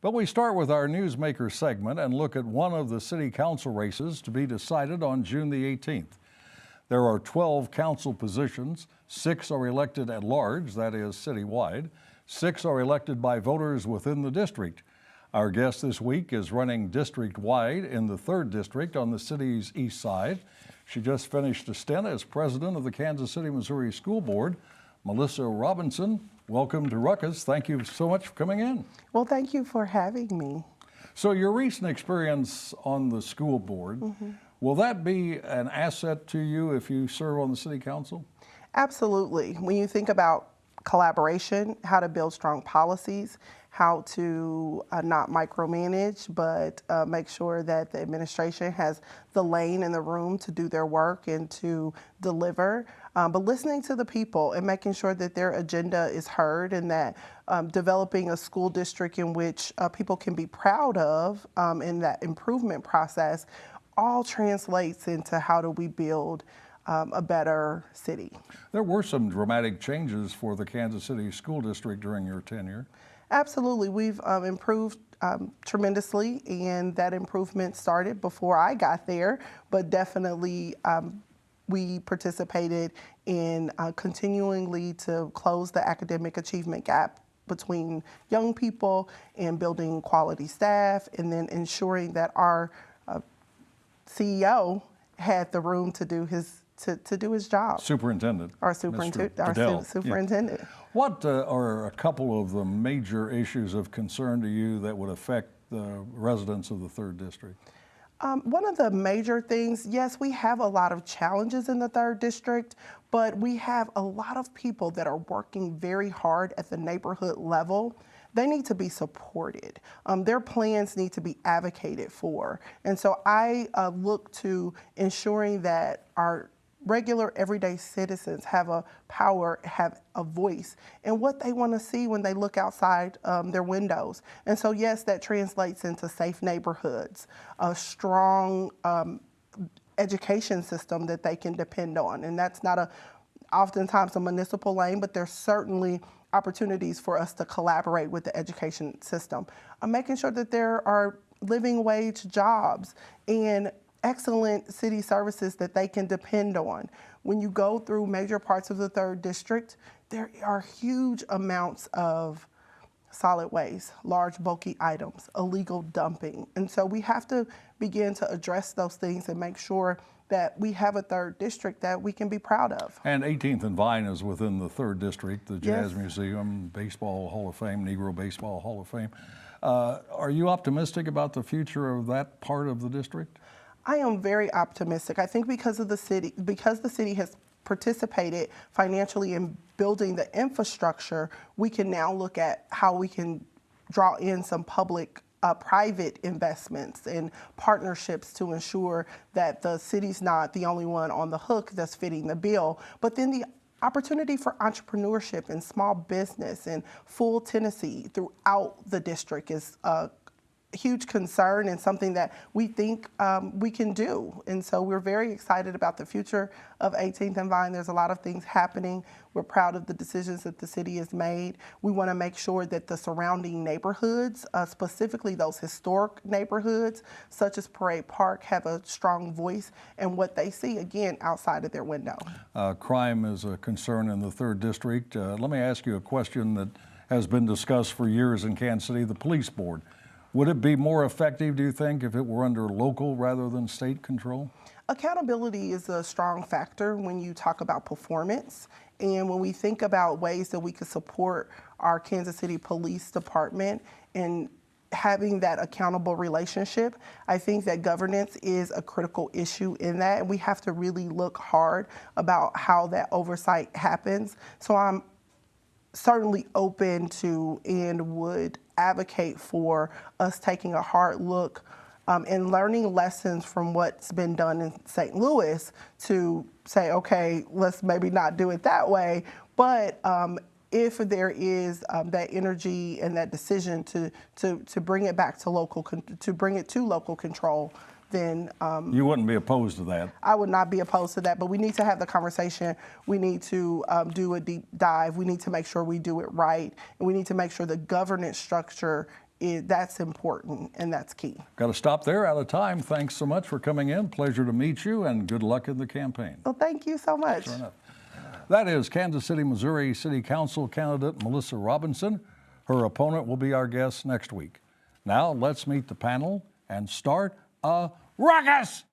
But we start with our Newsmaker segment and look at one of the city council races to be decided on June the 18th. There are 12 council positions. 6 are elected at large, that is citywide. 6 are elected by voters within the district. Our guest this week is running district-wide in the 3rd District on the city's east side. She just finished a stint as president of the Kansas City, Missouri School Board. Melissa Robinson, welcome to Ruckus. Thank you so much for coming in. Well, thank you for having me. So your recent experience on the school board, will that be an asset to you if you serve on the city council? Absolutely. When you think about collaboration, how to build strong policies, how to not micromanage, but make sure that the administration has the lane and the room to do their work and to deliver. But listening to the people and making sure that their agenda is heard and that developing a school district in which people can be proud of in that improvement process all translates into how do we build a better city. There were some dramatic changes for the Kansas City School District during your tenure. Absolutely. We've improved tremendously, and that improvement started before I got there, but definitely we participated in continually to close the academic achievement gap between young people and building quality staff, and then ensuring that our CEO had the room to do his job. Superintendent. Our superintendent. Yeah. What are a couple of the major issues of concern to you that would affect the residents of the 3rd District? One of the major things, yes, we have a lot of challenges in the 3rd District, but we have a lot of people that are working very hard at the neighborhood level. They need to be supported. Their plans need to be advocated for. And so I look to ensuring that our regular everyday citizens have a power, have a voice, and what they want to see when they look outside their windows. And so yes, that translates into safe neighborhoods, a strong education system that they can depend on. And that's not oftentimes a municipal lane, but there's certainly opportunities for us to collaborate with the education system. Making sure that there are living wage jobs and excellent city services that they can depend on. When you go through major parts of the 3rd District, there are huge amounts of solid waste, large bulky items, illegal dumping. And so we have to begin to address those things and make sure that we have a 3rd District that we can be proud of. And 18th and Vine is within the 3rd District, the Jazz Yes. Museum, Baseball Hall of Fame, Negro Baseball Hall of Fame. Are you optimistic about the future of that part of the district? I am very optimistic. I think because the city has participated financially in building the infrastructure, we can now look at how we can draw in some private investments and partnerships to ensure that the city's not the only one on the hook that's fitting the bill, but then the opportunity for entrepreneurship and small business and full Tennessee throughout the district is huge concern and something that we think we can do. And so we're very excited about the future of 18th and Vine. There's a lot of things happening. We're proud of the decisions that the city has made. We want to make sure that the surrounding neighborhoods, specifically those historic neighborhoods, such as Parade Park, have a strong voice in what they see, again, outside of their window. Crime is a concern in the 3rd District. Let me ask you a question that has been discussed for years in Kansas City, the police board. Would it be more effective, do you think, if it were under local rather than state control? Accountability is a strong factor when you talk about performance. And when we think about ways that we could support our Kansas City Police Department in having that accountable relationship, I think that governance is a critical issue in that. And we have to really look hard about how that oversight happens. So I'm certainly open to and would advocate for us taking a hard look and learning lessons from what's been done in St. Louis to say, okay, let's maybe not do it that way, but if there is that energy and that decision to bring it back to local, to bring it to local control, then you wouldn't be opposed to that. I would not be opposed to that, but we need to have the conversation. We need to do a deep dive. We need to make sure we do it right, and we need to make sure the governance structure that's important and that's key. Got to stop there, out of time. Thanks so much for coming in. Pleasure to meet you, and good luck in the campaign. Well, thank you so much. Sure enough. That is Kansas City, Missouri City Council candidate Melissa Robinson. Her opponent will be our guest next week. Now let's meet the panel and start a ruckus!